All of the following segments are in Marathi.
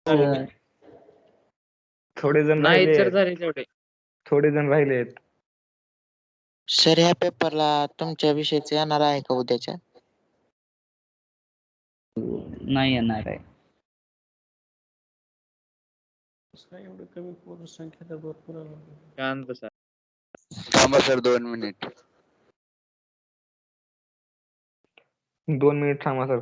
सर थोडे जण नाही राहिले तर झाले तेवढे. थोडे जण राहिलेत. सर ह्या पेपरला तुमच्या विषयीच येणार आहे का उद्याच्या? नाही येणार आहे. एवढं कमी पोर संख्या तर भरपूर आहे. शांत बसा. थांबा सर 2 मिनिट. 2 मिनिट थांबा सर.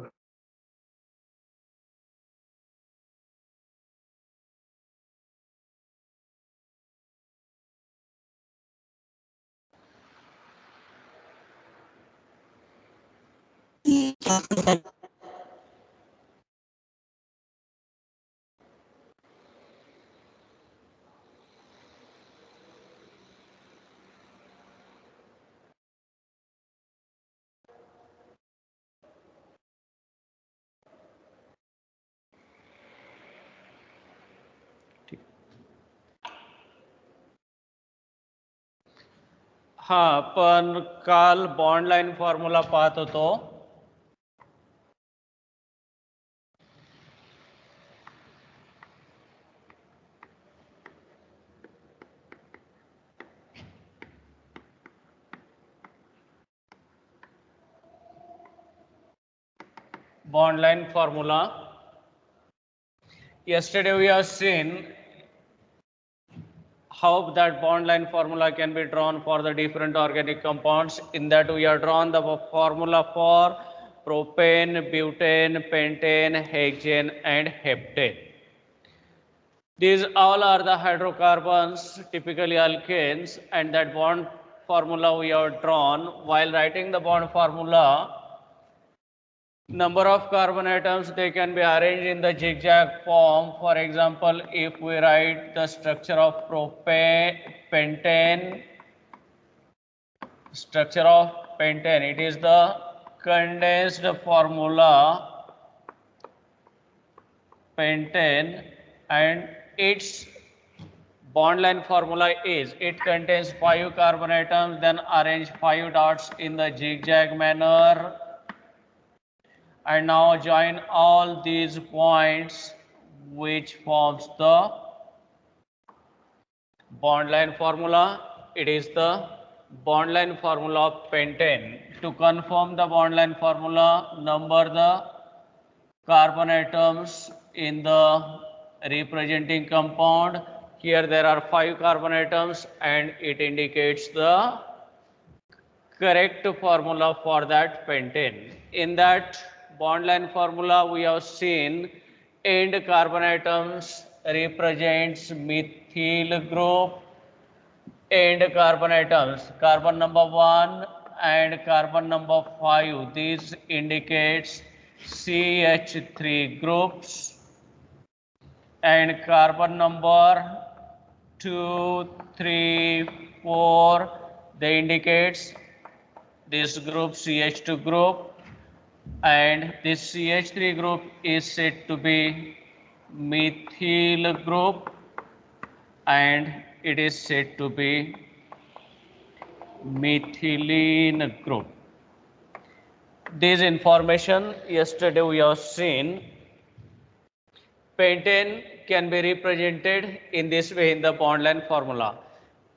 हा, पण काल बॉन्ड लाईन फॉर्म्युला पाहत होतो. Bond line formula. Yesterday we have seen how that bond line formula can be drawn for the different organic compounds. In that we have drawn the formula for propane, butane, pentane, hexane and heptane. These all are the hydrocarbons, typically alkanes, and that bond formula we have drawn. While writing the bond formula, number of carbon atoms, they can be arranged in the zigzag form. For example, if we write the structure of pentane, it is the condensed formula pentane, and its bond line formula is, it contains 5 carbon atoms, then arrange 5 dots in the zigzag manner. And now join all these points which forms the bond line formula. It is the bond line formula of pentane. To confirm the bond line formula, number the carbon atoms in the representing compound. Here there are 5 carbon atoms and it indicates the correct formula for that pentane. In that bond line formula we have seen end carbon atoms represents methyl group. End carbon atoms, carbon number 1 and carbon number 5, these indicates CH3 groups. And carbon number 2, 3, 4, they indicates this group CH2 group, and this CH3 group is said to be methyl group, and it is said to be methylene group. This information yesterday we have seen. Pentane can be represented in this way in the bond line formula.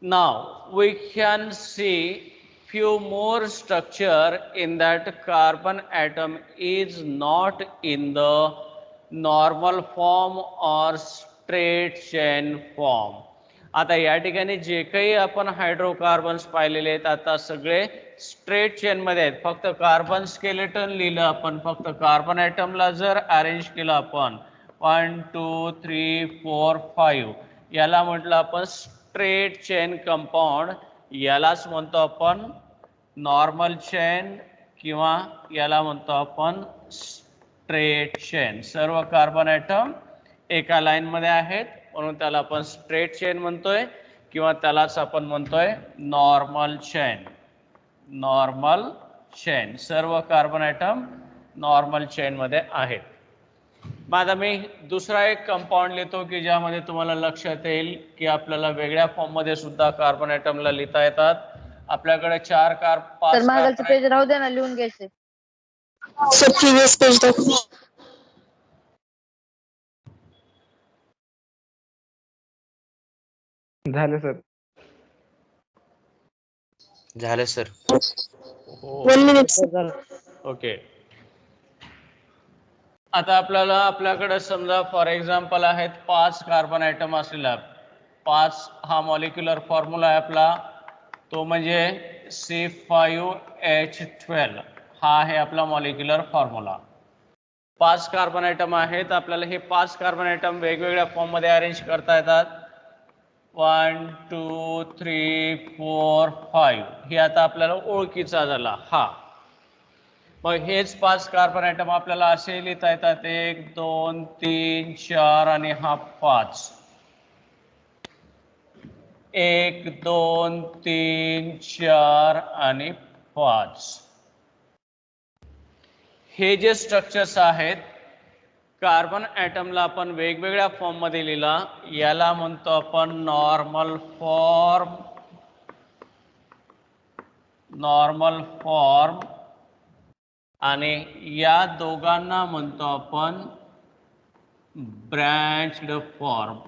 Now we can see few more structure in that carbon atom is not in the normal form or straight chain form. आता या ठिकाणी जे काही आपण हायड्रोकार्बन्स पाहिलेले आहेत आता सगळे स्ट्रेट चेन मध्ये आहेत. फक्त कार्बन स्केलेटन लिहिलं आपण, फक्त कार्बन ॲटमला जर अरेंज केलं आपण 1 2 3 4 5, याला म्हटलं आपण स्ट्रेट चेन कंपाऊंड. यालाच म्हणतो आपण नॉर्मल चेन किंवा याला म्हणतो आपण स्ट्रेट चेन. सर्व कार्बन ॲटम एका लाईन मध्ये आहेत म्हणून त्याला आपण स्ट्रेट चेन म्हणतोय किंवा त्यालाच आपण म्हणतोय नॉर्मल चेन. नॉर्मल चेन, सर्व कार्बन ॲटम नॉर्मल चेन मध्ये आहेत. मग आता मी दुसरा एक कंपाऊंड लिहितो की ज्यामध्ये तुम्हाला लक्षात येईल की आपल्याला वेगळ्या फॉर्म मध्ये सुद्धा कार्बन ॲटमला लिहिता येतात. आपल्याकडे 4 5 मागलचं पेज राहू दे ना, लिहून घ्यायचे. सर प्रीवियस पेज दाखव. झालं सर. झालं सर. ओके. आता आपल्याकडे समजा फॉर एक्झाम्पल आहेत 5 कार्बन ॲटम असलेला 5 हा मॉलिक्युलर फॉर्म्युला आहे आपला, तो म्हणजे C5H12 हा आहे आपला मॉलिक्युलर फॉर्म्युला. 5 कार्बन ॲटम आहेत. आपल्याला हे 5 कार्बन ॲटम वेगवेगळ्या फॉर्ममध्ये अरेंज करता येतात. 1 2 3 4 5 हे आता आपल्याला ओळखीचा झाला हा. मग हेच 5 कार्बन ॲटम आपल्याला असे लिहिता येतात 1 2 3 4 आणि हा 5. 1 2 3 4 आणि 5. हे जे स्ट्रक्चर्स आहेत कार्बन ॲटमला आपण वेगवेगळ्या फॉर्ममध्ये लिहिला, याला म्हणतो आपण नॉर्मल फॉर्म आणि या दोघांना म्हणतो आपण ब्रँच्ड फॉर्म.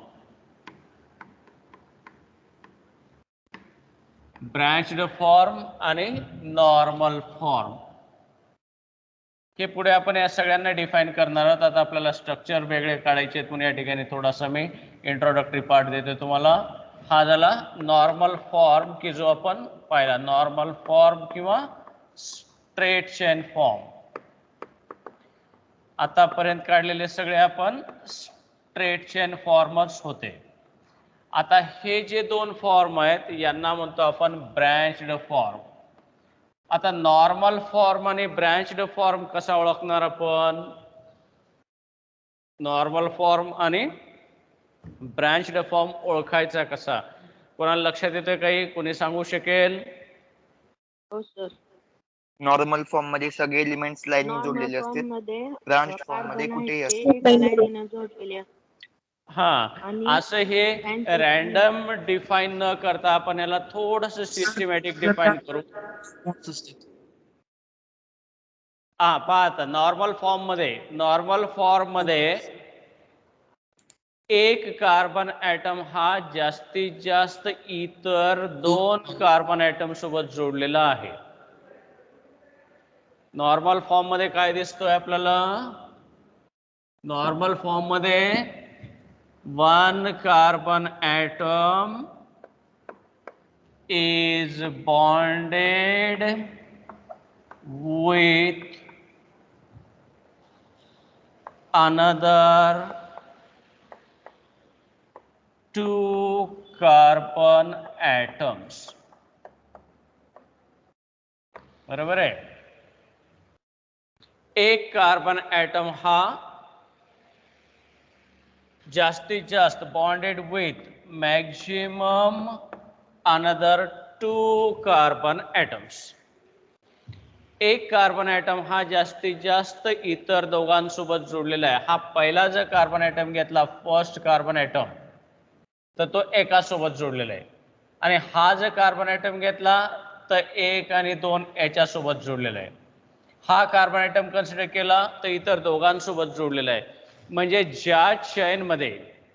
ब्रँच्ड फॉर्म आणि नॉर्मल फॉर्म हे पुढे आपण या सगळ्यांना डिफाईन करणार आहोत. आता आपल्याला स्ट्रक्चर वेगळे काढायचे आहेत म्हणून या ठिकाणी थोडासा मी इंट्रोडक्टरी पार्ट देतो तुम्हाला. हा झाला नॉर्मल फॉर्म की जो आपण पाहिला, नॉर्मल फॉर्म किंवा स्ट्रेट चेन फॉर्म. आतापर्यंत काढलेले सगळे आपण स्ट्रेट चेन फॉर्मच होते. आता हे जे 2 फॉर्म आहेत यांना म्हणतो आपण ब्रँच्ड फॉर्म. आता नॉर्मल फॉर्म आणि ब्रँच्ड फॉर्म कसा ओळखणार आपण? नॉर्मल फॉर्म आणि ब्रँच्ड फॉर्म ओळखायचा कसा? कोणाला लक्षात येतोय काही? कोणी सांगू शकेल? हो सर. नॉर्मल फॉर्म मध्ये सगळे एलिमेंट्स लाईनने नॉर्मल जोडलेले फॉर्म असतील. मध्ये ब्रांच फॉर्म मध्ये कार्बन कुठेही आहेत असतील. ते एका लाईनीने जोडलेले असतात. हा, आणि असं हे रॅन्डम डिफाईन न करता आपण याला थोडंसं सिस्टमॅटिक डिफाईन करू. हा पहा आता नॉर्मल फॉर्म मध्ये एक कार्बन ॲटम हा जास्तीत जास्त इतर 2 कार्बन ॲटम सोबत जोडलेला आहे. नॉर्मल फॉर्म मध्ये काय दिसतोय आपल्याला? नॉर्मल फॉर्म मध्ये 1 carbon atom is bonded with another 2 carbon atoms. बरोबर आहे. एक कार्बन ॲटम हा जास्तीत जास्त bonded with maximum another 2 carbon atoms. एक कार्बन ॲटम हा जास्तीत जास्त इतर दोघांसोबत जोडलेला आहे. हा पहिला जर कार्बन ॲटम घेतला फर्स्ट कार्बन ॲटम तर तो एकासोबत जोडलेला आहे. आणि हा जर कार्बन ॲटम घेतला तर 1 आणि 2 याच्यासोबत जोडलेला आहे. हा कार्बन ॲटम कन्सिडर केला तर इतर दोघांसोबत जोडलेला आहे. म्हणजे ज्या चेनमध्ये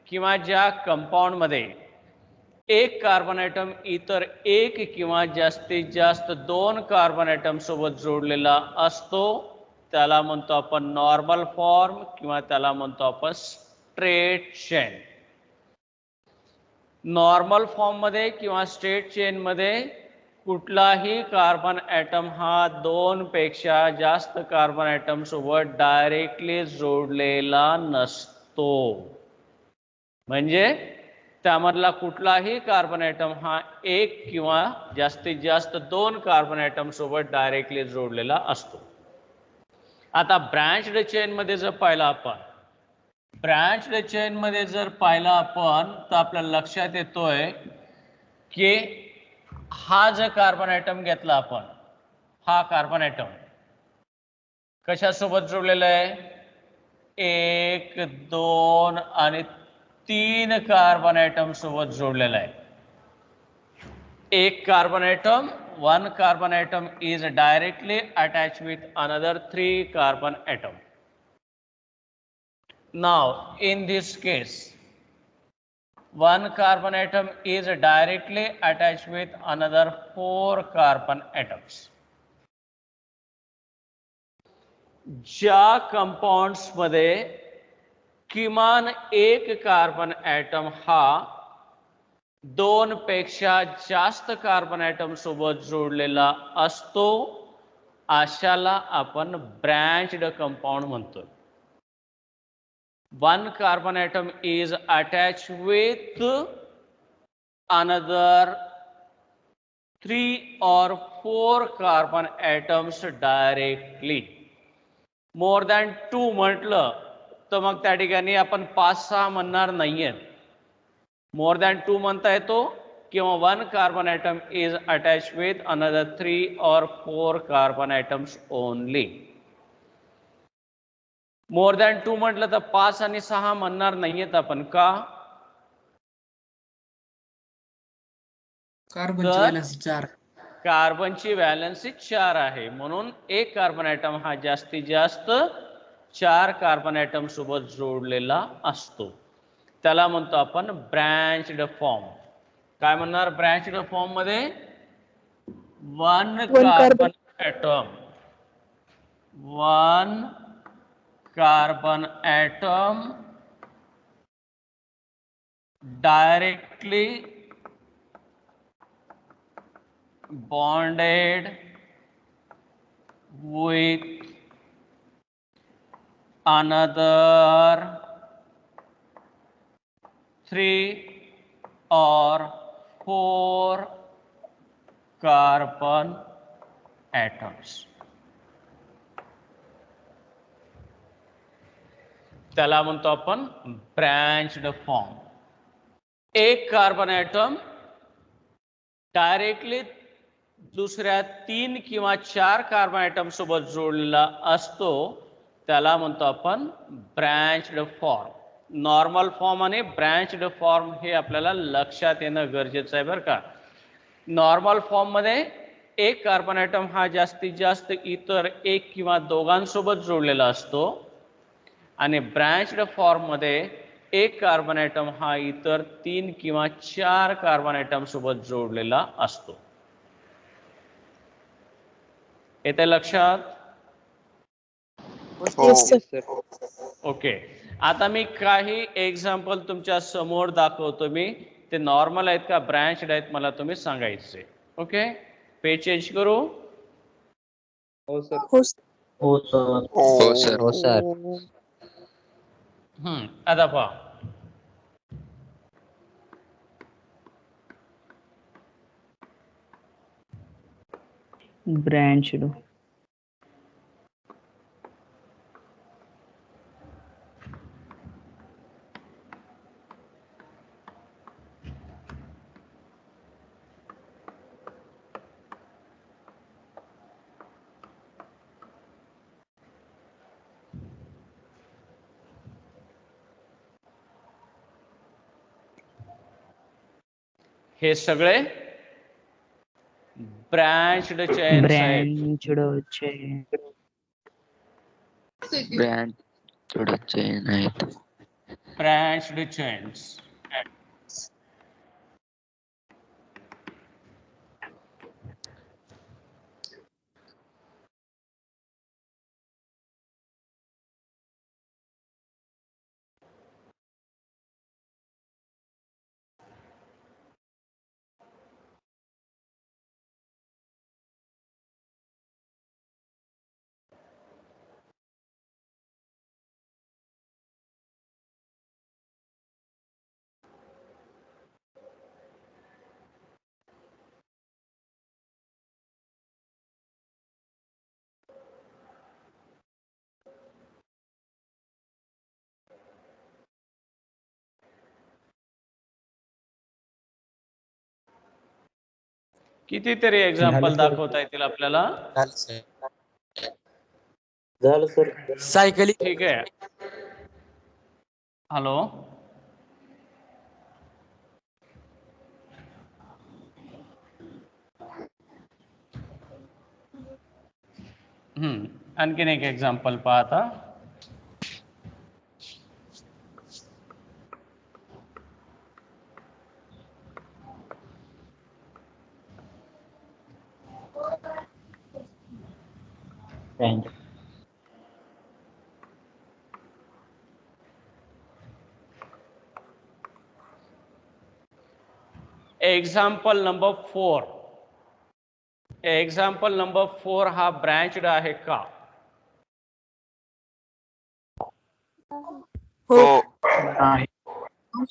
किंवा ज्या कंपाऊंडमध्ये एक कार्बन ॲटम इतर 1 किंवा जास्तीत जास्त 2 कार्बन ॲटम सोबत जोडलेला असतो त्याला म्हणतो आपण नॉर्मल फॉर्म किंवा त्याला म्हणतो आपण स्ट्रेट चेन. नॉर्मल फॉर्म मध्ये किंवा स्ट्रेट चेन मध्ये कुठलाही कार्बन ॲटम हा 2 पेक्षा जास्त कार्बन ॲटम सोबत डायरेक्टली जोडलेला नसतो. म्हणजे त्यामधला कुठलाही कार्बन ॲटम हा 1 किंवा जास्तीत जास्त 2 कार्बन ॲटम सोबत डायरेक्टली जोडलेला असतो. आता ब्रँच्ड चेन मध्ये जर पाहिला आपण तर आपल्याला लक्षात येतोय की हा जर कार्बन ॲटम घेतला आपण, हा कार्बन ॲटम कशासोबत जोडलेला आहे? 1 2 आणि 3 कार्बन ॲटम सोबत जोडलेला आहे. एक carbon atom, 1 carbon atom is directly attached with another 3 carbon atom. Now in this case one carbon atom is directly attached with another 4 carbon atoms. ज्या कंपाउंड्स मध्ये किमान एक कार्बन ॲटम हा 2 पेक्षा जास्त कार्बन ॲटम सोबत जोडलेला असतो अशाला आपण ब्रँच्ड कंपाउंड म्हणतो. One carbon atom is attached with another 3 or 4 carbon atoms directly. More than 2 म्हटलं तर मग त्या ठिकाणी आपण 5-6 म्हणणार नाहीये. More than 2 म्हणता येतो किंवा 1 carbon atom is attached with another 3 or 4 carbon atoms only. More than 2 म्हटलं तर 5 आणि 6 म्हणणार नाहीयेत आपण. का? कार्बनची व्हॅलेन्सी 4. कार्बनची व्हॅलेन्सी 4 आहे म्हणून एक कार्बन ॲटम हा जास्तीत जास्त 4 कार्बन ॲटम सोबत जोडलेला असतो. त्याला म्हणतो आपण ब्रँच्ड फॉर्म. काय म्हणणार ब्रँच्ड फॉर्म मध्ये? 1 carbon atom, 1 carbon atom directly bonded with another 3 or 4 carbon atoms. त्याला म्हणतो आपण ब्रँच्ड फॉर्म. एक कार्बन ॲटम डायरेक्टली दुसऱ्या 3 किंवा 4 कार्बन ॲटम सोबत जोडलेला असतो त्याला म्हणतो आपण ब्रँच्ड फॉर्म. नॉर्मल फॉर्म आणि ब्रँच्ड फॉर्म हे आपल्याला लक्षात येणं गरजेचं आहे बरं का. नॉर्मल फॉर्म मध्ये एक कार्बन ॲटम हा जास्तीत जास्त इतर 1 किंवा दोघांसोबत जोडलेला असतो आणि ब्रँच्ड फॉर्म मध्ये एक कार्बन ॲटम हा इतर 3 किंवा 4 कार्बन ॲटम सोबत जोडलेला असतो. येते लक्षात? ओके. आता मी काही एक्झाम्पल तुमच्या समोर दाखवतो. मी ते नॉर्मल आहेत का ब्रँच्ड आहेत मला तुम्ही सांगायचे. ओके. पेज चेंज करू? हो सर. हो सर. हो सर. आता पहा. ब्रँच्ड. हे सगळे ब्रँच्ड चेन्स आहेत. ब्रँच्ड चेन आहेत. ब्रँच्ड चेन्स. कितीतरी एक्झाम्पल दाखवता येतील आपल्याला. झालं सर. सायकलिंग. ठीक आहे. हॅलो. आणखीन एक एक्झाम्पल पाहता. Branch. Example number 4. Example number 4 हा ब्रँचड आहे का? हो नाही.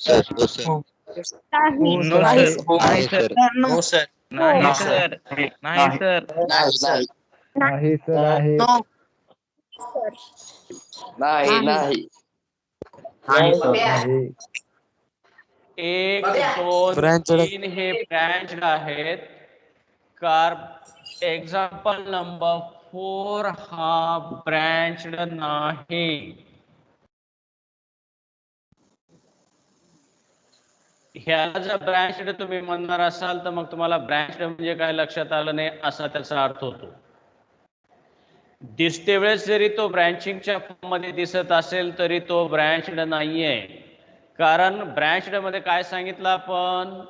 सर हो सर नो नाही सर. नाही सर हो सर. नाही हो. सर. नाही सर. आहे सर आहे. नाही. नाही सर. आहे. 1 2 3 हे ब्रँच आहेत. एक्झाम्पल नंबर 4 हा ब्रँचड नाही. ह्याला जर ब्रँचड तुम्ही म्हणणार असाल तर मग तुम्हाला ब्रँचड म्हणजे काय लक्षात आलं नाही असा त्याचा अर्थ होतो. दिसते वेळेस जरी तो ब्रँचिंगच्या फॉर्म मध्ये दिसत असेल तरी तो ब्रँचड नाहीये. कारण ब्रँचड मध्ये काय सांगितलं आपण?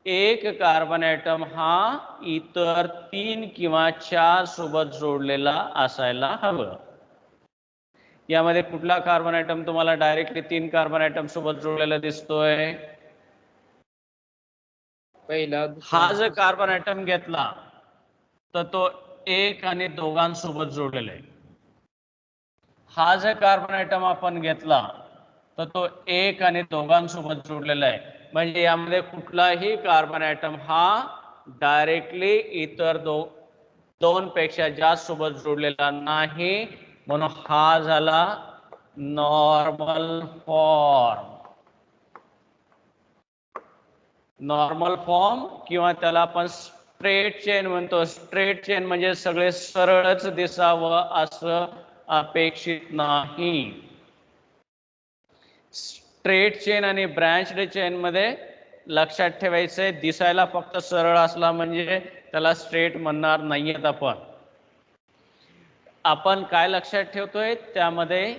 एक कार्बन ॲटम हा इतर 3 किंवा 4 सोबत जोडलेला असायला हवं. यामध्ये कुठला कार्बन ॲटम तुम्हाला डायरेक्टली 3 कार्बन ॲटम सोबत जोडलेला दिसतोय? पहिला हा जर कार्बन ॲटम घेतला तर तो 1 आणि 2 जोडलेला आहे. हा जर कार्बन ॲटम आपण घेतला तर तो 1 आणि 2 जोडलेला आहे. म्हणजे यामध्ये कुठलाही कार्बन ॲटम हा डायरेक्टली इतर 2 पेक्षा जास्त सोबत जोडलेला नाही. म्हणून हा झाला नॉर्मल फॉर्म. नॉर्मल फॉर्म किंवा त्याला आपण स्ट्रेट चेन म्हणतो. स्ट्रेट चेन म्हणजे सगळे सरळच दिसावं असं अपेक्षित नाही. स्ट्रेट चेन आणि ब्रँचड चेन मध्ये लक्षात ठेवायचंय दिसायला फक्त सरळ असला म्हणजे त्याला स्ट्रेट म्हणणार नाहीयेत आपण काय लक्षात ठेवतोय त्यामध्ये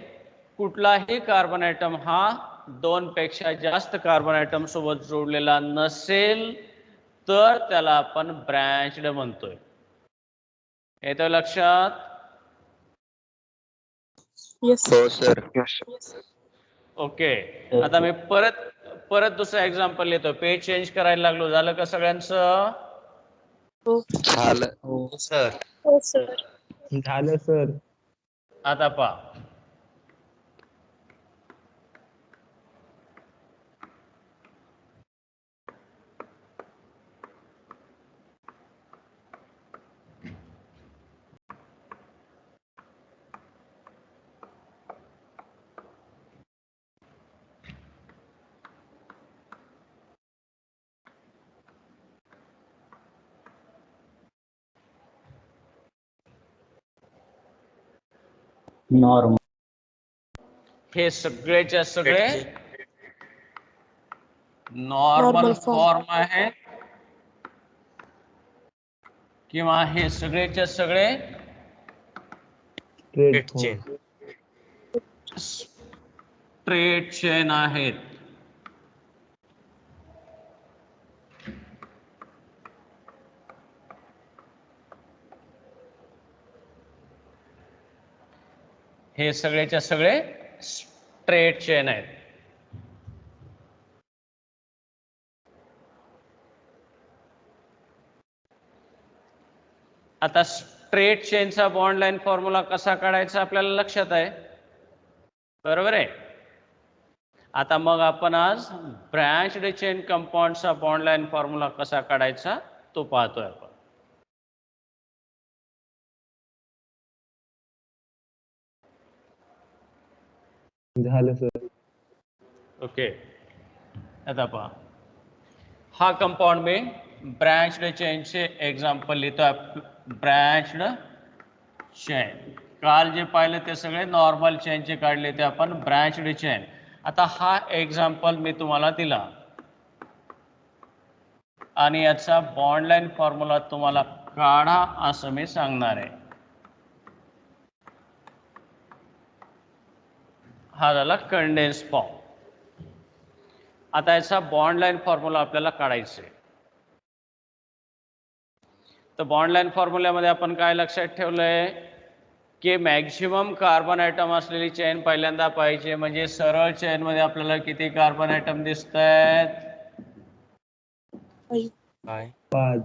कुठलाही कार्बन ॲटम हा 2 पेक्षा जास्त कार्बन ॲटम सोबत जोडलेला नसेल तर त्याला आपण ब्रँचड म्हणतोय. येतं लक्षात? हो सर ओके. आता मी परत दुसरा एक्झाम्पल लिहितो. पेज चेंज करायला लागलो. झालं का सगळ्यांचं? झालं. हो. सर. हो सर. झालं सर. आता पहा. नॉर्मल. हे सगळेच्या सगळे नॉर्मल फॉर्म आहे किंवा हे सगळेच्या सगळे स्ट्रेट फॉर्म. स्ट्रेट चेन आहेत. हे सगळेच्या सगळे स्ट्रेट चेन आहेत. आता स्ट्रेट चेनचा बॉन्ड लाईन फॉर्म्युला कसा काढायचा आपल्याला लक्षात आहे, बरोबर आहे. आता मग आपण आज branched chain कंपाऊंडचा bond line formula कसा काढायचा तो पाहतोय आपण. झालं सर. ओके. आता पहा, हा कंपाउंड में ब्रँचड चेनचे एक्झाम्पल लिहितो. ब्रँचड चेन काल जे पाहिलं ते सगळे नॉर्मल चेनचे काढले ते आपण ब्रँचड चेन. आता हा एक्झाम्पल मी तुम्हाला दिला आणि याचा बॉन्ड लाईन फॉर्म्युला तुम्हाला काढा असं मी सांगणार आहे. हा झाला कंडेन्स फॉर्म. आता याचा बॉन्ड लाईन फॉर्म्युला आपल्याला काढायचा आहे. तर बॉन्ड लाईन फॉर्म्युल्यामध्ये आपण काय लक्षात ठेवलंय, की मॅक्झिमम कार्बन ॲटम असलेली चेन पहिल्यांदा पाहिजे. म्हणजे सरळ चेन मध्ये आपल्याला किती कार्बन ॲटम दिसत आहेत? 5. 5.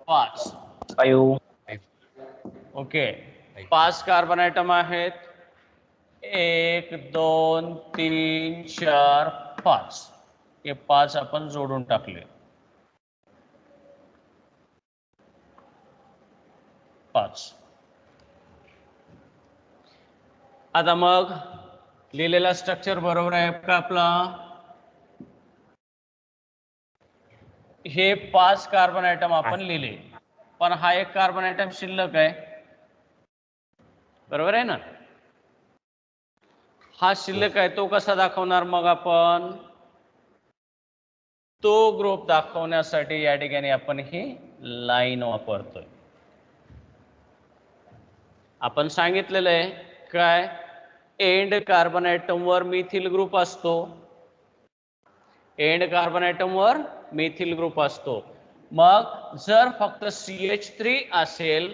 5. ओके, 5 कार्बन ॲटम आहेत. 1 2 3 4 5. हे 5 आपण जोडून टाकले. 5. आता मग लिहिलेला स्ट्रक्चर बरोबर आहे का आपला? हे 5 कार्बन ॲटम आपण लिहिले, पण हा एक कार्बन ॲटम शिल्लक आहे. बरोबर आहे ना? हा शिल्लक आहे, तो कसा दाखवणार मग आपण? तो ग्रुप दाखवण्यासाठी या ठिकाणी आपण ही लाईन वापरतोय. आपण सांगितलेलं आहे काय? एंड कार्बन ॲटम वर मिथिल ग्रुप असतो. एंड कार्बन ॲटम वर मिथिल ग्रुप असतो. मग जर फक्त CH3 असेल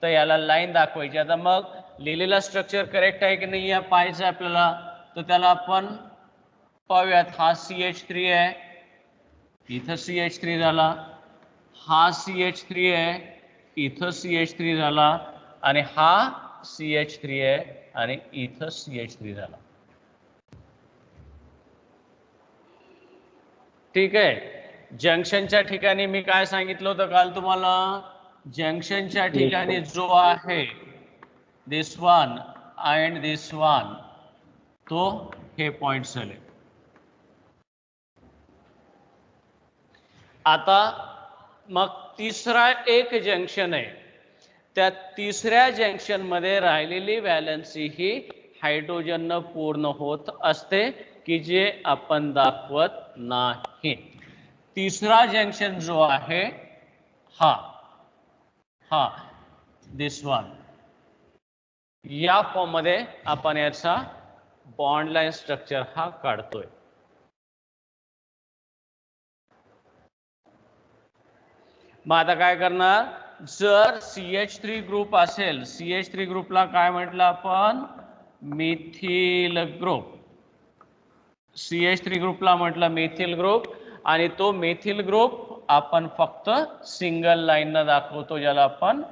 तर याला लाईन दाखवायची. आता मग लिहिलेला स्ट्रक्चर करेक्ट आहे की नाही या पाहायचं आपल्याला. तर त्याला आपण पाहूयात. हा CH3 आहे, इथं CH3 झाला. हा CH3 आहे, इथं CH3 झाला. आणि हा CH3 आहे आणि इथं CH3 झाला. ठीक आहे. जंक्शनच्या ठिकाणी मी काय सांगितलं होतं काल तुम्हाला? जंक्शनच्या ठिकाणी जो आहे दिस वन अँड दिस वन, तो हे पॉइंट झाले. आता मग तिसरा एक जंक्शन आहे. त्या तिसऱ्या जंक्शन मध्ये राहिलेली व्हॅलन्सी ही हायड्रोजन पूर्ण होत असते, की जे आपण दाखवत नाही. तिसरा जंक्शन जो आहे हा दिस वन, या फॉर्म मध्ये आपण याचा बॉन्ड लाईन स्ट्रक्चर हा काढतोय. मग आता काय करणार? जर CH3 ग्रुप असेल, CH3 ग्रुपला काय म्हटलं आपण? Methyl group. CH3 ग्रुपला म्हटलं मिथिल ग्रुप. आणि तो मिथिल ग्रुप आपण फक्त सिंगल लाईन न दाखवतो, ज्याला आपण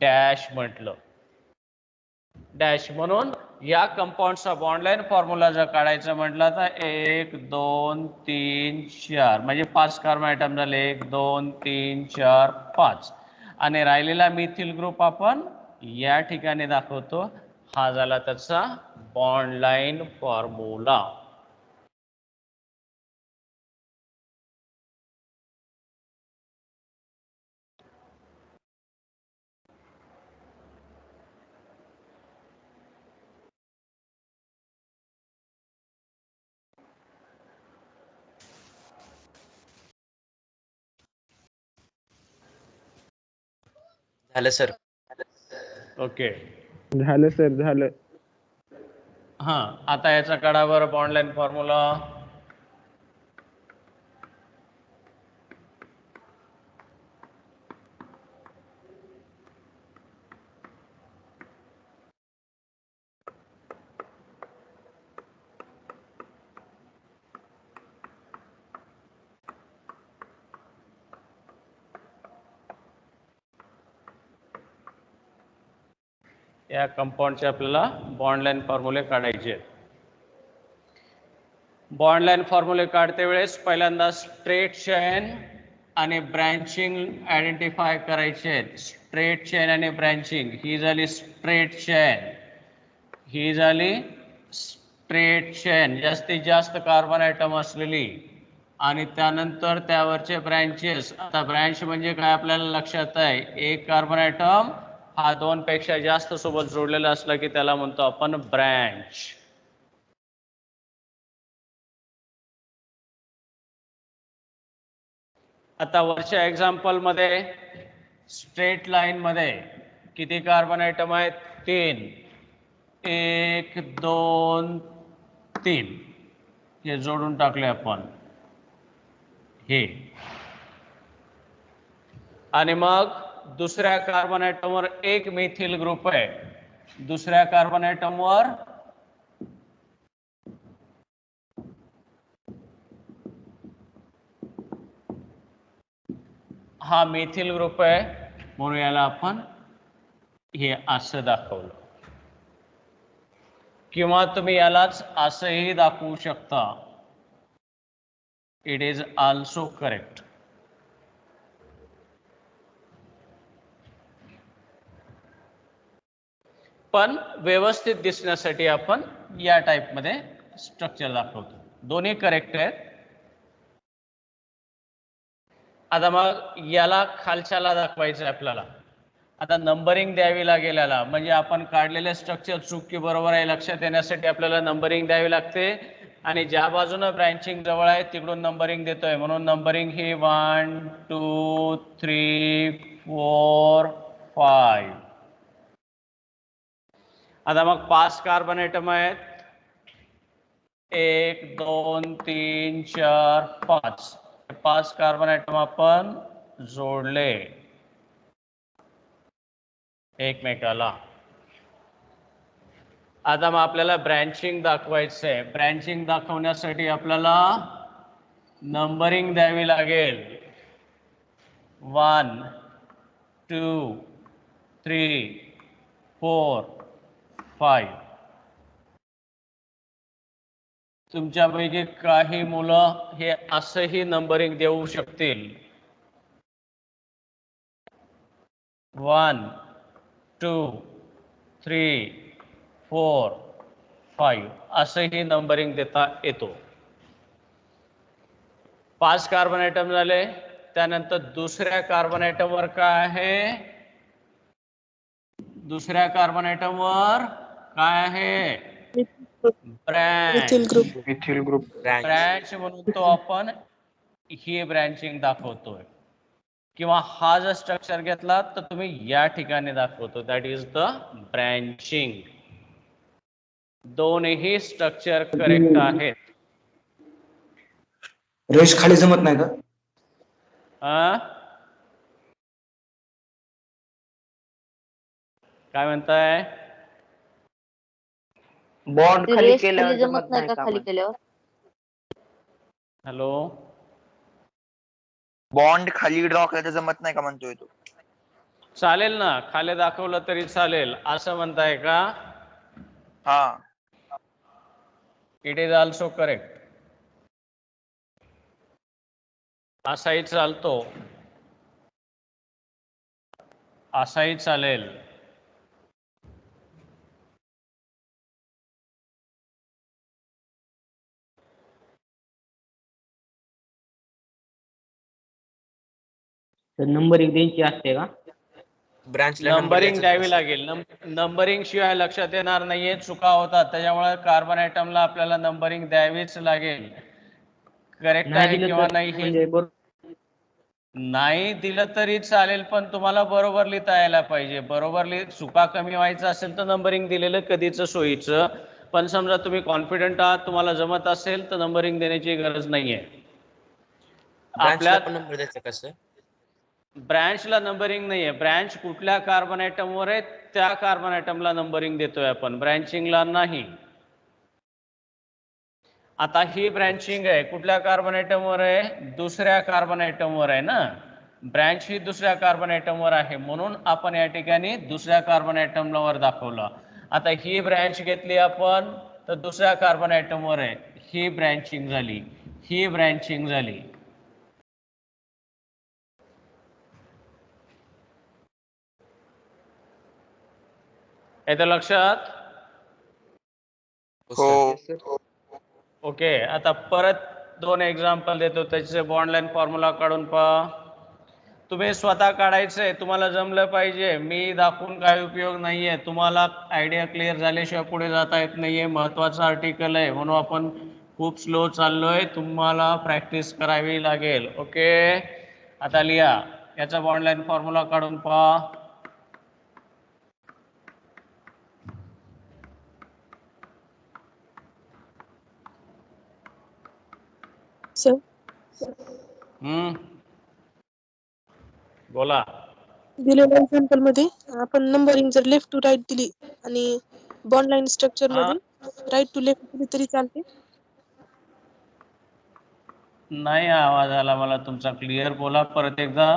डॅश म्हटलं. डॅश. म्हणून या कंपाऊंडचा बॉन्ड लाईन फॉर्म्युला जर काढायचं म्हटलं तर 1 2 3 4 म्हणजे 5 कार्बन ॲटम झाले. 1 2 3 4 5. आणि राहिलेला मिथिल ग्रुप आपण या ठिकाणी दाखवतो. हा झाला त्याचा बॉन्ड लाईन फॉर्म्युला. झालं सर. ओके. झालं सर, झालं. हा, आता याचा काढावर बॉन्ड लाईन फॉर्म्युला. या कंपाऊंडचे आपल्याला बॉन्ड लाईन फॉर्म्युले काढायचे आहेत. बॉन्ड लाईन फॉर्म्युले काढते वेळेस पहिल्यांदा स्ट्रेट चेन आणि ब्रँचिंग आयडेंटिफाय करायचे आहेत. स्ट्रेट चेन आणि ब्रँचिंग. ही झाली स्ट्रेट चेन, ही झाली स्ट्रेट चेन, जास्तीत जास्त कार्बन ॲटम असलेली. आणि त्यानंतर त्यावरचे ब्रँचेस. आता ब्रँच म्हणजे काय आपल्याला लक्षात आहे? एक कार्बन ॲटम हा 2 पेक्षा जास्त सोबत जोडलेला असला की त्याला म्हणतो आपण ब्रँच. आता वरच्या एक्झाम्पल मध्ये स्ट्रेट लाईन मध्ये किती कार्बन ॲटम आहेत? 3. 1 2 3. हे जोडून टाकले आपण हे. आणि मग दुसऱ्या कार्बन ॲटमवर एक मिथिल ग्रुप आहे. दुसऱ्या कार्बन ॲटमवर हा मेथिल ग्रुप आहे म्हणून याला आपण हे असं दाखवलं, किंवा तुम्ही यालाच असंही दाखवू शकता. It is also correct. पण व्यवस्थित दिसण्यासाठी आपण या टाइप मध्ये स्ट्रक्चर दाखवतो. दोन्ही करेक्ट आहेत. आता मग याला खालच्याला दाखवायचं आहे आपल्याला. आता नंबरिंग द्यावी लागेल याला, म्हणजे आपण काढलेले स्ट्रक्चर चूक की बरोबर आहे लक्षात येण्यासाठी आपल्याला नंबरिंग द्यावी लागते. आणि ज्या बाजूनं ब्रँचिंग जवळ आहे तिकडून नंबरिंग देतोय म्हणून नंबरिंग ही 1 2 3 4 5. आता मग 5 कार्बन ॲटम आहेत. 1 2 3 4 5. 5 कार्बन ॲटम आपण जोडले एकमेकाला. आता मग आपल्याला ब्रँचिंग दाखवायचं आहे. ब्रँचिंग दाखवण्यासाठी आपल्याला नंबरिंग द्यावी लागेल. 1 2 3 4 5. तुमच्यापैकी काही मुलं हे असंही नंबरिंग देऊ शकतील. 1 2 3 4 5 असंही नंबरिंग देता येतो. 5 कार्बन ॲटम झाले. त्यानंतर दुसऱ्या कार्बन ॲटमवर काय आहे? दुसऱ्या कार्बन ॲटमवर काय आहे? ब्रँच. Methyl group. ब्रँच म्हणून तो आपण ही ब्रँचिंग दाखवतोय. किंवा हा जर स्ट्रक्चर घेतला तर तुम्ही या ठिकाणी दाखवतो. That is the branching. दोन्ही स्ट्रक्चर करेक्ट आहेत. रेष खाली जमत नाही का? काय म्हणताय? बॉन्ड खाली रेष केल्यावर खाली जमत नाही का खाली केल्यावर? हॅलो, बॉन्ड खाली ड्रॉ करायचं जमत नाही का म्हणतोय तो. चालेल ना, खाली दाखवलं तरी चालेल असं म्हणताय का? हा, इट इज ऑल्सो करेक्ट. असाही चालतो, असाही चालेल. नंबरिंग द्यायची असते का? ब्रांचला नंबर नंबरिंग द्यायचा द्यावी लागेल. नंबरिंग शिवाय लक्षात येणार नाहीये, चुका होतात. त्याच्यामुळे कार्बन ॲटमला आपल्याला नंबरिंग द्यावीच लागेल. करेक्ट आहे किंवा नाही हे नाही दिलं तरी चालेल, पण तुम्हाला बरोबर लिहिता यायला पाहिजे. बरोबर चुका कमी व्हायचं असेल तर नंबरिंग दिलेलं कधीच सोयीचं. पण समजा तुम्ही कॉन्फिडंट आहात, तुम्हाला जमत असेल तर नंबरिंग देण्याची गरज नाहीये. ब्रांचला पण नंबर द्यायचा का सर? ब्रँचला नंबरिंग नाहीये. ब्रँच कुठल्या कार्बन ॲटमवर आहे त्या कार्बन ॲटमला नंबरिंग देतोय आपण, ब्रँचिंगला नाही. आता ही ब्रँचिंग आहे, कुठल्या कार्बन ॲटमवर आहे? दुसऱ्या कार्बन ॲटमवर आहे ना. ब्रँच ही दुसऱ्या कार्बन ॲटमवर आहे म्हणून आपण या ठिकाणी दुसऱ्या कार्बन ॲटमवर दाखवलं. आता ही ब्रँच घेतली आपण तर दुसऱ्या कार्बन ॲटमवर आहे, ही ब्रँचिंग झाली, ही ब्रँचिंग झाली. येतं लक्षात? हो. ओके, आता परत 2 एक्झाम्पल देतो, त्याचे बॉन्ड लाईन फॉर्म्युला काढून पहा. तुम्ही स्वतः काढायचंय, तुम्हाला जमलं पाहिजे. मी दाखवून काय उपयोग नाहीये. तुम्हाला आयडिया क्लिअर झाल्याशिवाय पुढे जाता येत नाहीये. महत्वाचं आर्टिकल आहे म्हणून आपण खूप स्लो चाललोय. तुम्हाला प्रॅक्टिस करावी लागेल. ओके, आता लिहा. याचा बॉन्ड लाईन फॉर्म्युला काढून पहा. बोला. दिलेल्या एक्झाम्पल मध्ये आपण नंबरिंग जर लेफ्ट टू राईट दिली आणि बॉन्ड लाईन स्ट्रक्चर हा? मध्ये राईट टू लेफ्ट दिली तरी चालते. नाही आवाज आला मला तुमचा. क्लिअर बोला परत एकदा.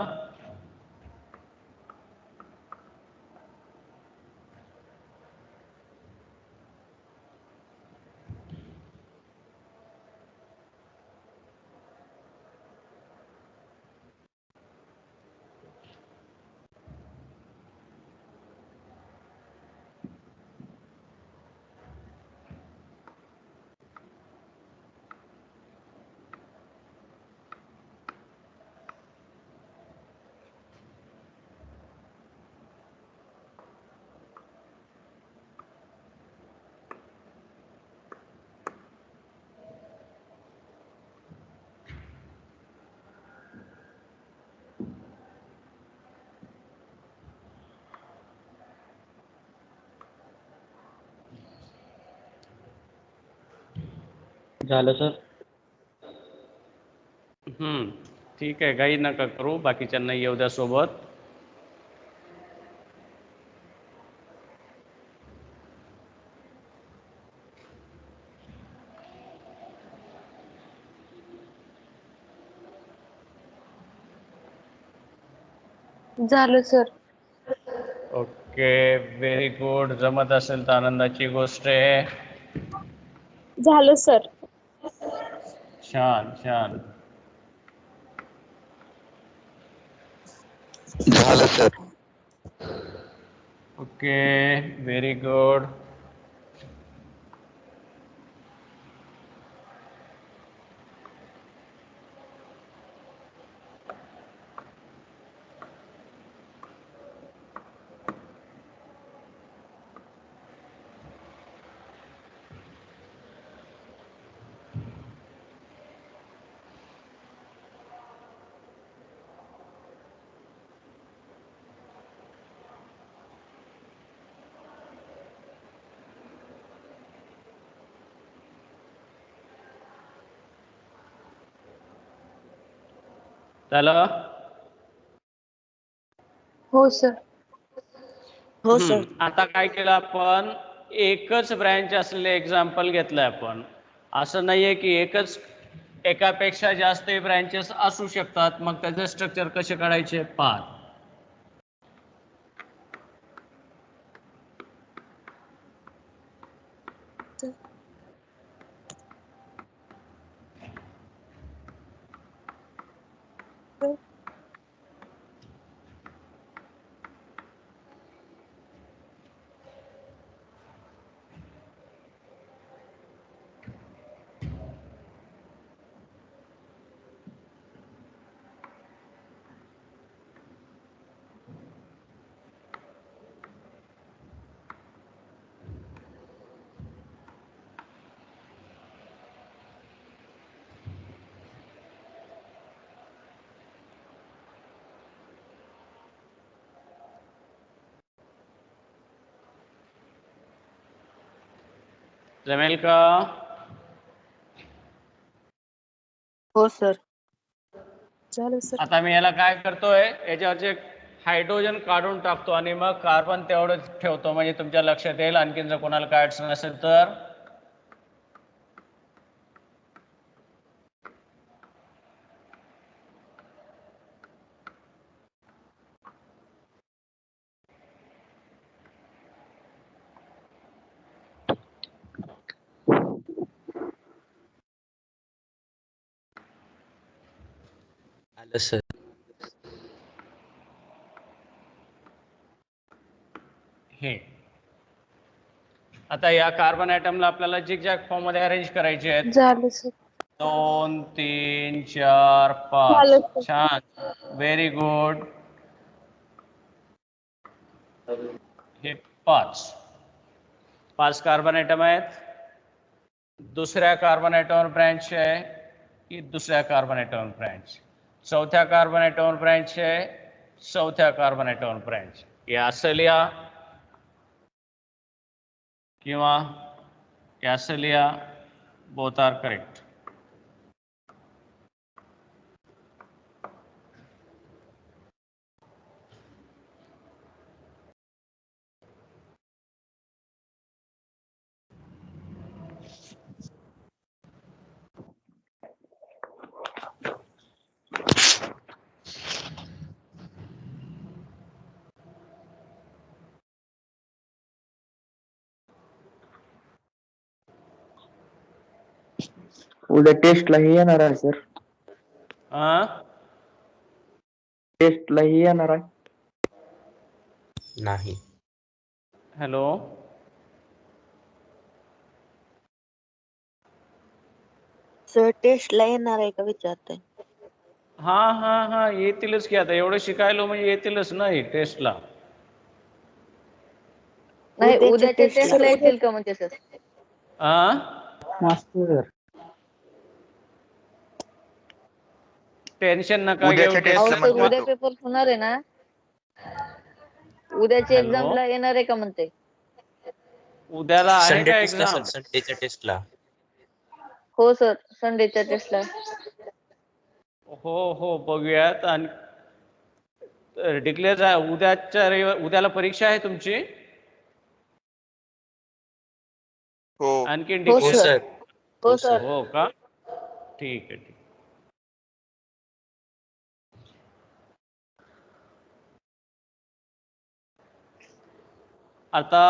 झालं सर. ठीक आहे, काही नका करू, बाकीच्यांना येऊ द्या सोबत. झालं सर. Okay, very good. जमत असेल तर आनंदाची गोष्ट आहे. झालं सर. छान छान. झालं सर. Okay, very good. झालं? हो सर. हो सर. आता काय केलं आपण, एकच ब्रँच असलेले एक्झाम्पल घेतलंय आपण. असं नाहीये की एकापेक्षा जास्त ब्रँचेस असू शकतात. मग त्याचे स्ट्रक्चर कसे काढायचे पहा. जमेल का? हो सर. झालं सर. आता मी याला काय करतोय, याच्यावरचे हायड्रोजन काढून टाकतो आणि मग कार्बन तेवढंच ठेवतो, म्हणजे तुमच्या लक्षात येईल. आणखीन जर कोणाला काय अडचण असेल तर. आलं सर. हे आता या कार्बन ॲटमला आपल्याला झिगझॅग फॉर्म मध्ये अरेंज करायचे आहेत. झालं सर. 2 3 4 झालं 5. सर. छान, व्हेरी गुड. हे 5 कार्बन ॲटम आहेत. दुसऱ्या कार्बन ॲटमवर ब्रँच आहे की दुसऱ्या कार्बन ॲटमवर ब्रँच, चौथ्या कार्बन ॲटमवर ब्रँच आहे, चौथ्या कार्बन ॲटमवर ब्रँच. हे असं लिहा किंवा हे असं लिहा, बोथ आर करेक्ट. उद्या टेस्टलाही येणार आहे सर. टेस्टलाही येणार आहे. नाही. हॅलो, सर टेस्टला येणार आहे का विचारताय? हा येतीलच की, आता एवढं शिकायलो म्हणजे येतीलच नाही टेस्टला. नाही उद्याच्या टेस्टला टेस्टला येतील का म्हणते सर? मास्तर टेन्शन नका घेऊ. उद्याच्या टेस्टला अहो सर म्हणतो उद्या तो. पेपर होणार आहे ना, उद्याच्या हॅलो, एक्झामला येणार आहे का म्हणते? उद्याला आहे संडे का टेस्टला एक्झाम? सर, संडेच्या टेस्टला. हो सर संडेच्या टेस्टला. हो बघूयात. आणि डिक्लेअर उद्याला परीक्षा आहे तुमची? हो. आणखीन हो हो डिक्लेअर? सर. हो सर. हो का, ठीक आहे. आता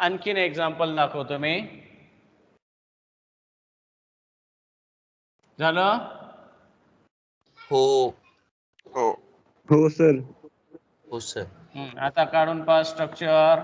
आणखीन एक्झाम्पल दाखवतो मी. झालं? हो. हो. हो सर. हो सर. आता काढून पहा स्ट्रक्चर.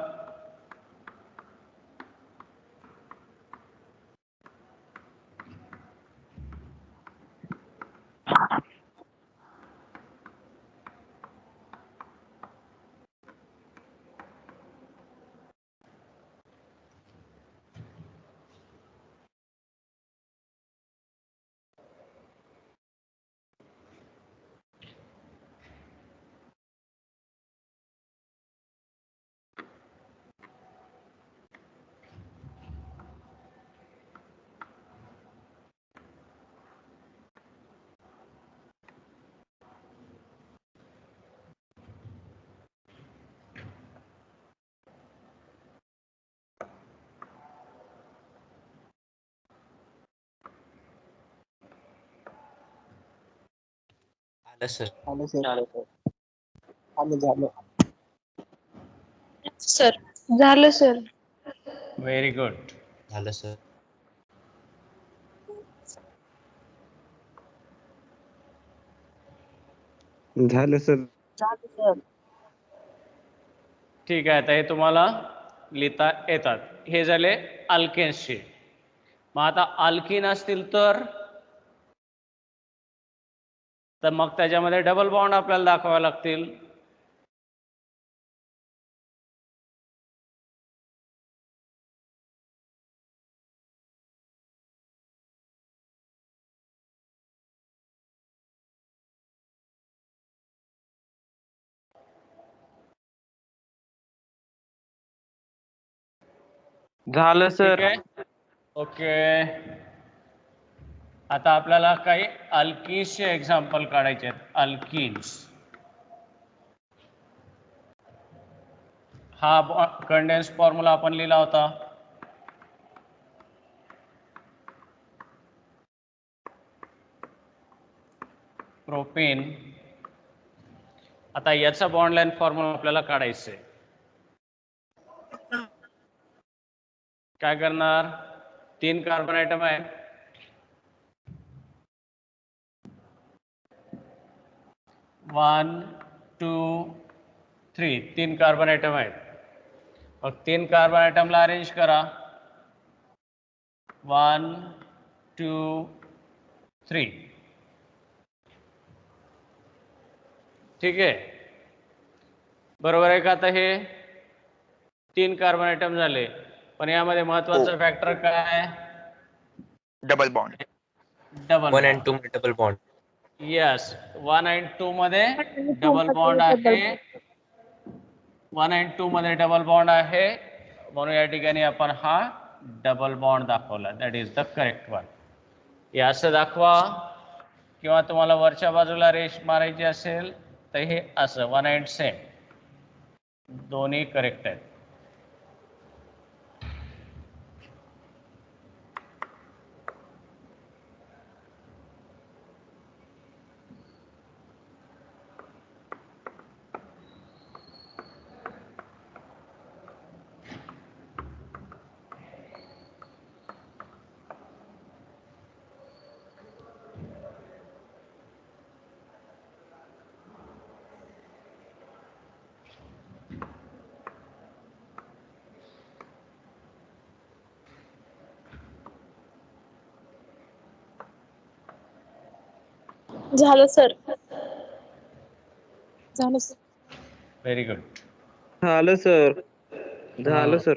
आलं सर. सर झालं सर. Very good. झालं सर. झालं सर. झालं सर. ठीक आहे, आता हे तुम्हाला लिहिता येतात. हे झाले अल्केन्सचे. मग आता अल्किन असतील तर मग त्याच्यामध्ये डबल बॉन्ड आपल्याला दाखवावे लागतील. झालं सर. ठीक आहे, ओके. आता आपल्याला काही अल्किन्सचे एक्झाम्पल काढायचे आहेत. अल्किन्स हा कंडेन्स फॉर्म्युला आपण लिहिला होता. प्रोपेन. आता याचा बॉन्ड लाईन फॉर्म्युला आपल्याला काढायचं आहे. काय करणार? 3 कार्बन आयटम आहे. वन, टू, 3 कार्बन आयटम आहेत. मग 3 कार्बन आयटमला अरेंज करा. 1, 2, 3. ठीक आहे, बरोबर आहे का? आता हे 3 कार्बन आयटम झाले, पण यामध्ये महत्वाचा फॅक्टर काय आहे? Double bond. डबल 1 and 2 मध्ये डबल बॉन्ड. येस, 1 and 2 मध्ये डबल बॉन्ड आहे. 1 and 2 मध्ये डबल बॉन्ड आहे, म्हणून या ठिकाणी आपण हा डबल बॉन्ड दाखवला. That is the correct one. हे असं दाखवा, किंवा तुम्हाला वरच्या बाजूला रेष मारायची असेल तर हे असं 1 and सेम, दोन्ही करेक्ट आहेत. झालं सर. झालं सर. Very good. झालं सर. झालं सर.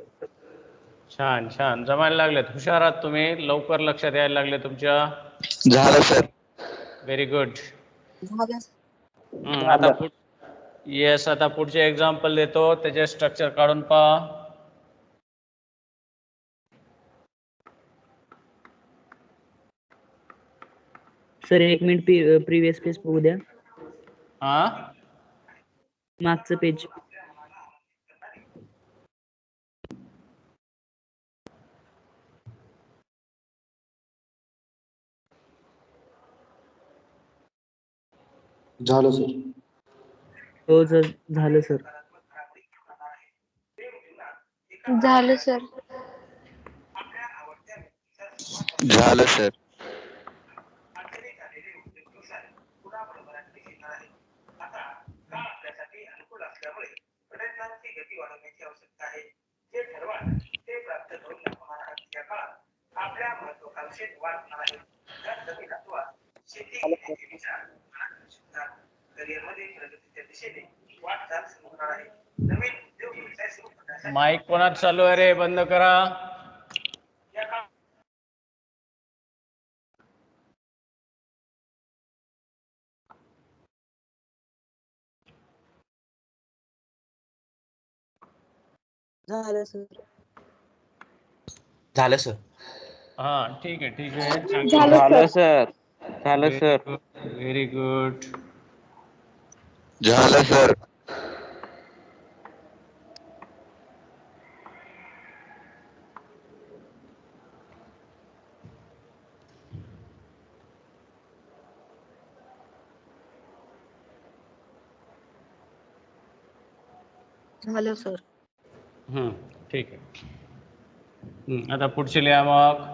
छान छान, जमायला लागलेत, हुशार आहात तुम्ही, लवकर लक्षात यायला लागले तुमच्या. झालं सर. Very good. झालं. आता येस, आता पुढचे एक्झाम्पल देतो, त्याचे स्ट्रक्चर काढून पहा. सर 1 मिनिट प्रिव्हियस पेज बघू द्या, हा, मागचं पेज. झालं सर. हो सर, झालं सर. झालं सर. झालं सर. माईक कोणात चालू आहे रे, बंद करा. झालं सर. झालं सर. हा, ठीक आहे ठीक आहे. झालं सर. झालं सर. Very good. झालं सर. झालं सर. ठीक आहे. आता पुढचे लिहा मग.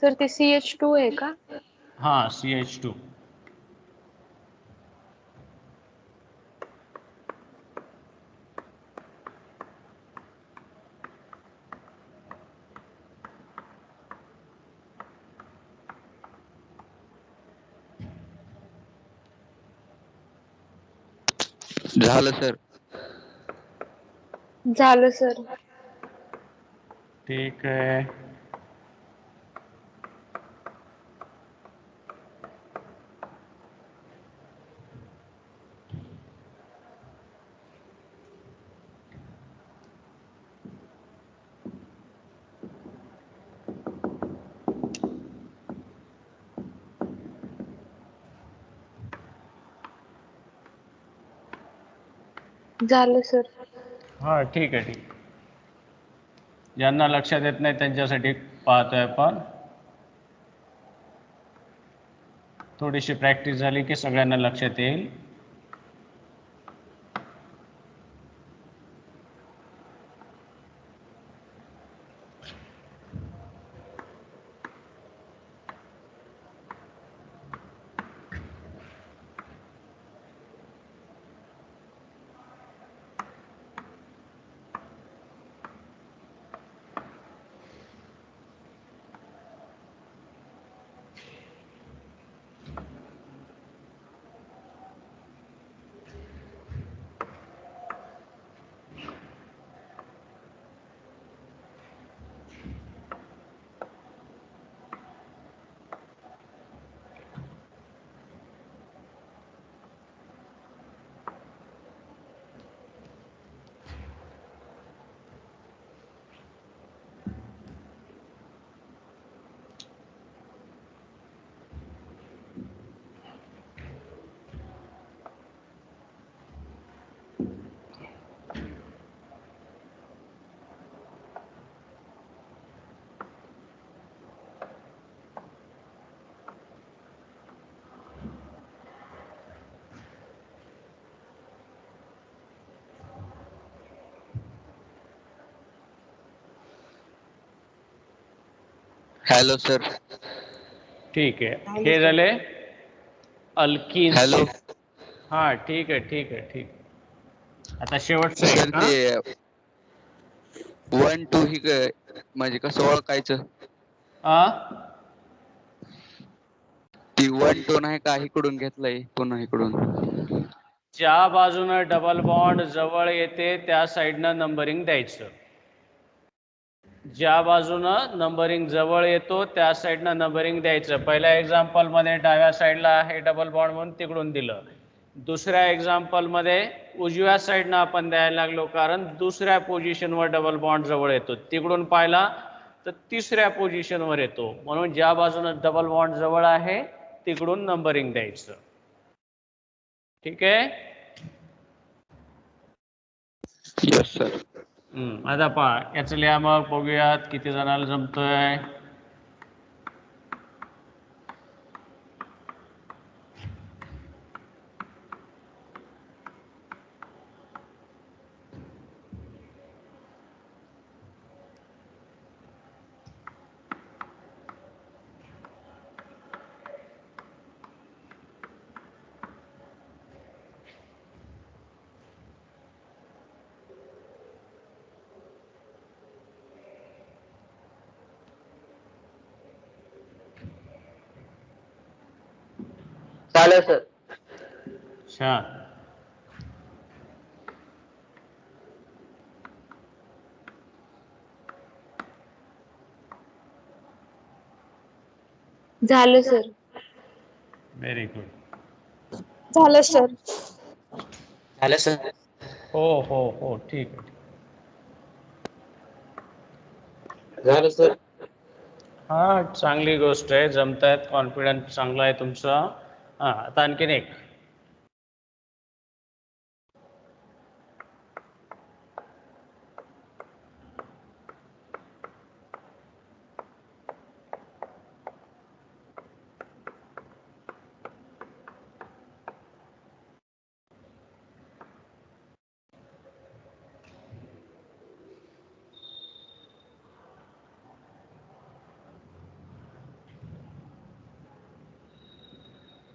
सर ते CH2 आहे का? हा, CH2. झालं सर. झालं सर. ठीक आहे. झालं सर. हा, ठीक आहे ठीक आहे. ज्यांना लक्षात येत नाही त्यांच्यासाठी पाहतोय आपण. थोडीशी प्रॅक्टिस झाली की सगळ्यांना लक्षात येईल. Hello sir. ठीक आहे. हे झाले अल्किन्स. हॅलो. हा, ठीक आहे ठीक आहे ठीक आहे. आता शेवटचं सर एक, हा? ते 1 2 ही म्हणजे कसं ओळखायचं? ती 1 2 नाही का इकडून घेतलंय पुन्हा इकडून. ज्या बाजूनं डबल बॉन्ड जवळ येते त्या साईडनं नंबरिंग द्यायचं. ज्या बाजूनं नंबरिंग जवळ येतो त्या साईडनं नंबरिंग द्यायचं. पहिल्या एक्झाम्पलमध्ये डाव्या साईडला आहे डबल बॉन्ड म्हणून तिकडून दिलं. दुसऱ्या एक्झाम्पलमध्ये उजव्या साईडनं आपण द्यायला लागलो कारण दुसऱ्या पोझिशनवर डबल बॉन्ड जवळ येतो. तिकडून पाहिला तर तिसऱ्या पोझिशनवर येतो. म्हणून ज्या बाजूनं डबल बॉन्ड जवळ आहे तिकडून नंबरिंग द्यायचं. ठीक आहे? Yes sir. आता पहा याचं लिहा मग बघूयात किती जणांना जमतोय. चालेल सर. छान. झालं सर. Very good. झालं सर. झालं सर. हो हो हो ठीक आहे. झालं सर. हा चांगली गोष्ट आहे. जमतायत, कॉन्फिडन्स चांगला आहे तुमचा. हा आता आणखीन एक.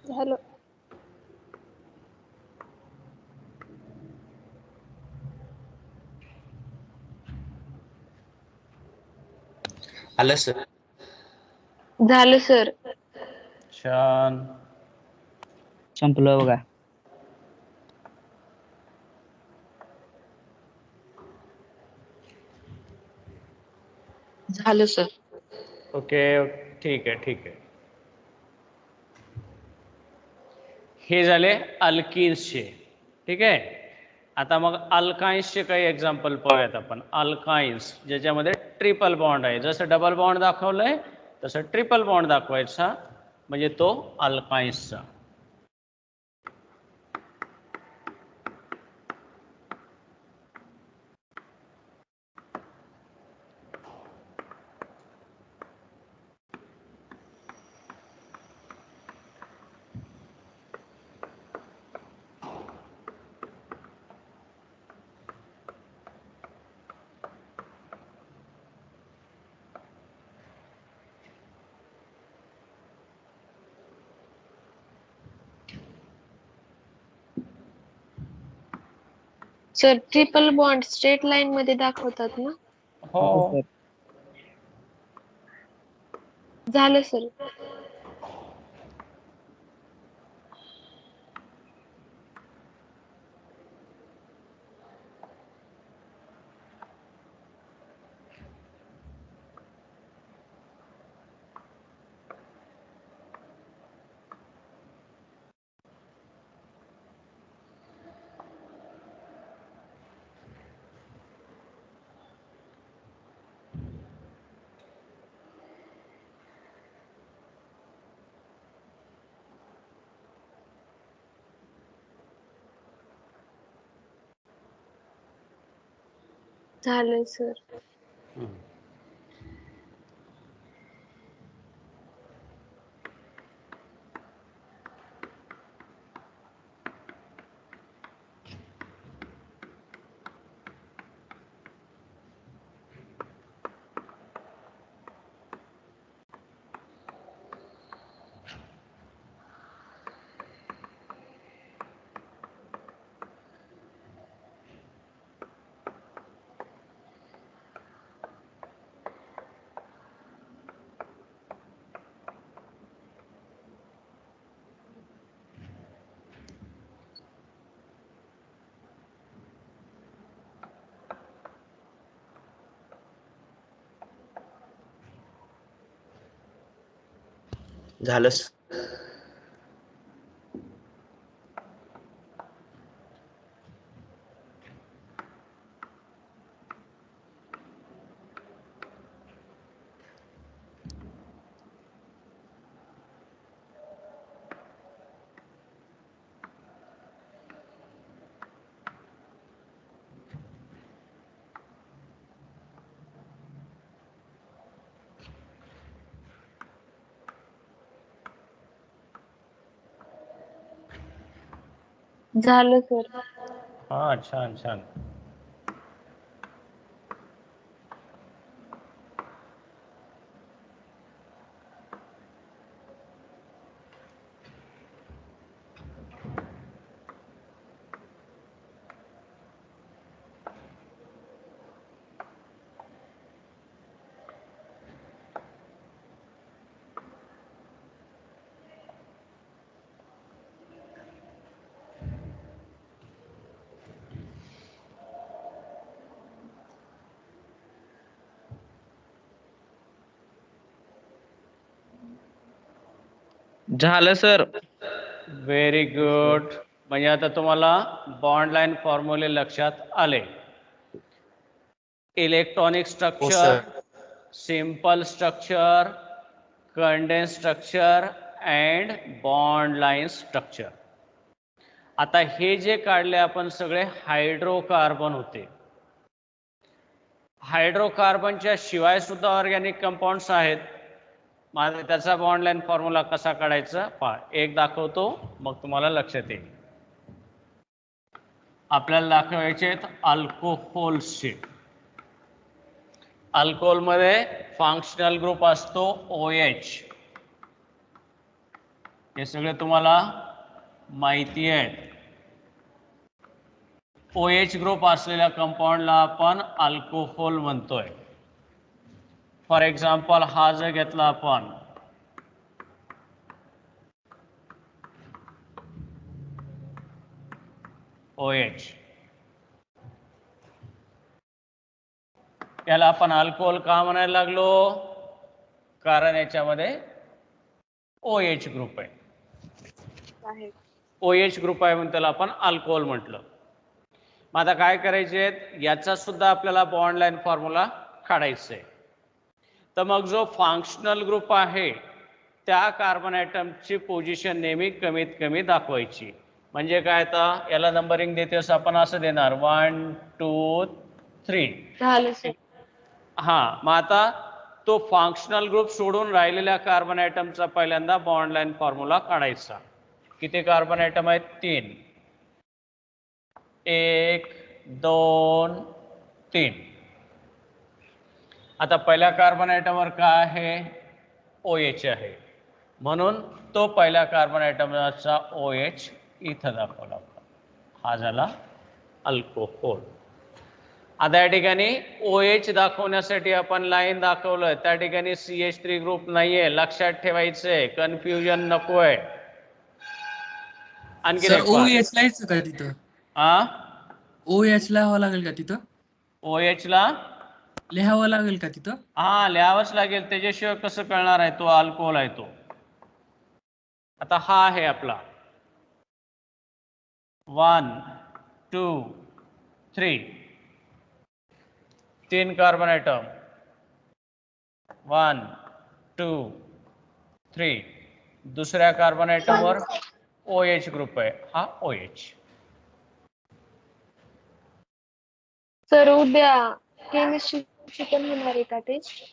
झालं. आलं सर. झालं सर. छान. संपलं बघा. झालं सर. ओके ठीक आहे ठीक आहे. हे झाले अल्किन्सचे. ठीक आहे. आता मग अल्काइन्सचे काही एक्झाम्पल पाहूयात आपण. अल्काइन्स ज्याच्यामध्ये ट्रिपल बॉन्ड आहे. जसं डबल बॉन्ड दाखवलंय तसं ट्रिपल बॉन्ड दाखवायचा म्हणजे तो अल्काइन्सचा. Sir triple bond straight line मध्ये दाखवतात ना? हो. झालं सर. झालं सर. झालं झालं सर. हा छान छान. झालं सर. Very good. म्हणजे आता तुम्हाला बॉन्ड लाईन फॉर्म्युले लक्षात आले. Electronic structure, simple structure, condense structure and bond line structure. आता हे जे काढले आपण सगळे हायड्रोकार्बन होते. हायड्रोकार्बनच्या शिवाय सुद्धा ऑर्गॅनिक कंपाऊंड्स आहेत. माझा त्याचा बॉन्ड लाईन फॉर्म्युला कसा काढायचा पहा. एक दाखवतो मग तुम्हाला लक्षात येईल. आपल्याला दाखवायचे आहेत अल्कोहोल्सचे. अल्कोहोलमध्ये फंक्शनल ग्रुप असतो OH. हे सगळे तुम्हाला माहिती आहे. OH ग्रुप असलेल्या कंपाऊंडला आपण अल्कोहोल म्हणतोय. फॉर एक्झाम्पल हा जर घेतला आपण OH, याला आपण अल्कोहोल का म्हणायला लागलो? कारण याच्यामध्ये OH ग्रुप आहे. OH ग्रुप आहे म्हणून त्याला आपण अल्कोहोल म्हटलं. मग आता काय करायचे? याचा सुद्धा आपल्याला बॉन्ड लाईन फॉर्म्युला काढायचा आहे. तर मग जो फंक्शनल ग्रुप आहे त्या कार्बन ॲटमची पोझिशन नेहमी कमीत कमी दाखवायची. म्हणजे काय? आता याला नंबरिंग देतेस आपण असं देणार 1 2 3. झालं सर. हां, मग आता तो फंक्शनल ग्रुप सोडून राहिलेल्या कार्बन ॲटमचा पहिल्यांदा बॉन्ड लाईन फॉर्म्युला काढायचा. किती कार्बन ॲटम आहेत? 3. 1 2 3. आता पहिल्या कार्बन ॲटमवर काय आहे? OH आहे. म्हणून तो पहिल्या कार्बन ॲटमचा OH इथं दाखवला. हा झाला अल्कोहोल. आता या ठिकाणी OH दाखवण्यासाठी आपण लाईन दाखवलं. त्या ठिकाणी CH3 ग्रुप नाहीये. लक्षात ठेवायचंय. कन्फ्युजन नकोय. आणखी OH लिहायचं का तिथं? OH लिहावं लागेल का तिथं? OH ला लिहावं लागेल का तिथं? हा, लिहावंच लागेल. त्याच्याशिवाय कसं कळणार आहे तो अल्कोहोल आहे तो? आता हा आहे आपला 1 2 3. 3 कार्बन ॲटम 1 2 3. दुसऱ्या कार्बन ॲटमवर OH ग्रुप आहे. हा OH. सर उद्या केमिस्ट्री पण होणार आहे का टेस्ट?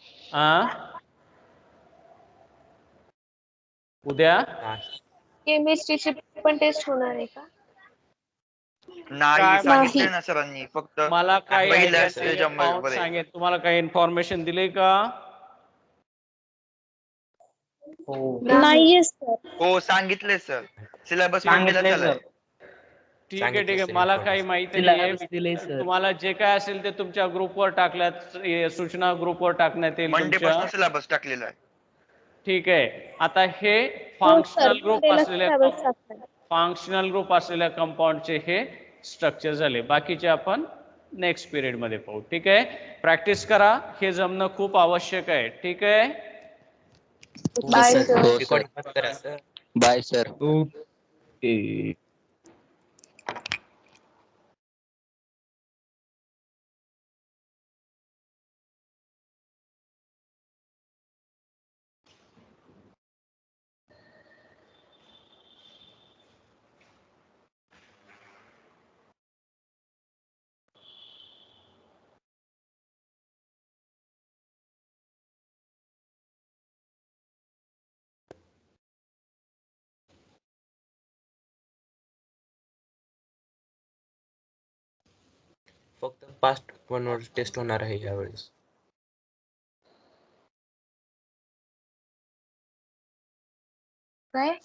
उद्या केमिस्ट्रीची पण टेस्ट होणार आहे का? नाही सांगितले ना सरांनी. फक्त मला काही पहिल्या idea नाहीये. पाहून सांगेन. तुम्हाला काही इन्फॉर्मेशन दिली का? नाहीये सर. हो सांगितले सर. सिलेबस मंडेला झालाय. ठीक आहे ठीक आहे. मला काही माहिती नाही. तुम्हाला जे काय असेल ते तुमच्या ग्रुपवर टाकल्यात. सूचना ग्रुपवर टाकण्यात येईल मंडे तुमच्या. पासून सिलेबस टाकलेला आहे. ठीक आहे. आता हे फंक्शनल ग्रुप असलेल्या कंपाऊंडचे हे स्ट्रक्चर झाले. बाकीचे आपण नेक्स्ट पिरियड मध्ये पाहू. ठीक आहे. प्रॅक्टिस करा. हे जमणं खूप आवश्यक आहे. ठीक आहे. Bye sir sir. रेकॉर्डिंग बंद करा सर. Bye sir. ओके. फक्त पास्ट वर टेस्ट होणार आहे यावेळेस. काय?